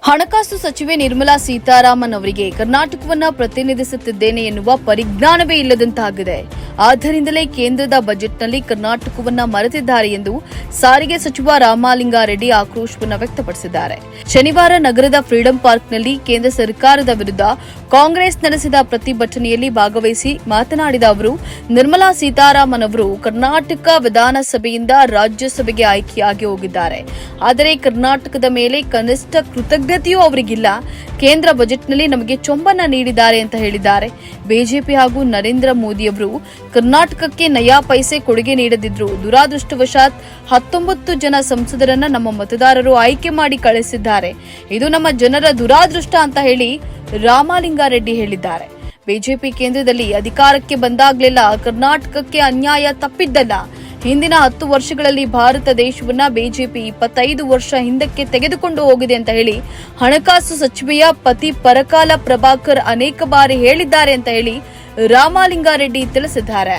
ಹಣಕಾಸು ಸಚಿವೆ ನಿರ್ಮಲಾ ಸೀತಾರಾಮನ್ ಅವರಿಗೆ ಕರ್ನಾಟಕವನ್ನ ಪ್ರತಿನಿಧಿಸುತ್ತಿದ್ದೇನೆ ಎನ್ನುವ ಪರಿಜ್ಞಾನವೇ ಇಲ್ಲದಂತಾಗಿದೆ. ಆದ್ದರಿಂದಲೇ ಕೇಂದ್ರದ ಬಜೆಟ್ನಲ್ಲಿ ಕರ್ನಾಟಕವನ್ನ ಮರೆತಿದ್ದಾರೆ ಎಂದು ಸಾರಿಗೆ ಸಚಿವ ರಾಮಲಿಂಗಾರೆಡ್ಡಿ ಆಕ್ರೋಶವನ್ನು ವ್ಯಕ್ತಪಡಿಸಿದ್ದಾರೆ. ಶನಿವಾರ ನಗರದ ಫ್ರೀಡಂ ಪಾರ್ಕ್ನಲ್ಲಿ ಕೇಂದ್ರ ಸರ್ಕಾರದ ವಿರುದ್ಧ ಕಾಂಗ್ರೆಸ್ ನಡೆಸಿದ ಪ್ರತಿಭಟನೆಯಲ್ಲಿ ಭಾಗವಹಿಸಿ ಮಾತನಾಡಿದ ಅವರು, ನಿರ್ಮಲಾ ಸೀತಾರಾಮನ್ ಅವರು ಕರ್ನಾಟಕ ವಿಧಾನಸಭೆಯಿಂದ ರಾಜ್ಯಸಭೆಗೆ ಆಯ್ಕೆಯಾಗಿ ಹೋಗಿದ್ದಾರೆ. ಆದರೆ ಕರ್ನಾಟಕದ ಮೇಲೆ ಕನಿಷ್ಠ ಕೃತಜ್ಞತೆಯೂ ಅವರಿಗಿಲ್ಲ. ಕೇಂದ್ರ ಬಜೆಟ್ನಲ್ಲಿ ನಮಗೆ ಚೊಂಬನ್ನ ನೀಡಿದ್ದಾರೆ ಅಂತ ಹೇಳಿದ್ದಾರೆ. ಬಿಜೆಪಿ ಹಾಗೂ ನರೇಂದ್ರ ಮೋದಿ ಅವರು ಕರ್ನಾಟಕಕ್ಕೆ ನಯಾ ಪೈಸೆ ಕೊಡುಗೆ ನೀಡದಿದ್ರು. ದುರಾದೃಷ್ಟವಶಾತ್ 19 ಜನ ಸಂಸದರನ್ನ ನಮ್ಮ ಮತದಾರರು ಆಯ್ಕೆ ಮಾಡಿ ಕಳಿಸಿದ್ದಾರೆ. ಇದು ನಮ್ಮ ಜನರ ದುರಾದೃಷ್ಟ ಅಂತ ಹೇಳಿ ರಾಮಲಿಂಗಾರೆಡ್ಡಿ ಹೇಳಿದ್ದಾರೆ. ಬಿಜೆಪಿ ಕೇಂದ್ರದಲ್ಲಿ ಅಧಿಕಾರಕ್ಕೆ ಬಂದಾಗಲೆಲ್ಲ ಕರ್ನಾಟಕಕ್ಕೆ ಅನ್ಯಾಯ ತಪ್ಪಿದ್ದಲ್ಲ. ಹಿಂದಿನ 10 ವರ್ಷಗಳಲ್ಲಿ ಭಾರತ ದೇಶವನ್ನ ಬಿಜೆಪಿ 25 ವರ್ಷ ಹಿಂದಕ್ಕೆ ತೆಗೆದುಕೊಂಡು ಹೋಗಿದೆ ಅಂತ ಹೇಳಿ ಹಣಕಾಸು ಸಚಿವೆಯ ಪತಿ ಪರಕಾಲ ಪ್ರಭಾಕರ್ ಅನೇಕ ಬಾರಿ ಹೇಳಿದ್ದಾರೆ ಅಂತ ಹೇಳಿ ರಾಮಲಿಂಗಾರೆಡ್ಡಿ ತಿಳಿಸಿದ್ದಾರೆ.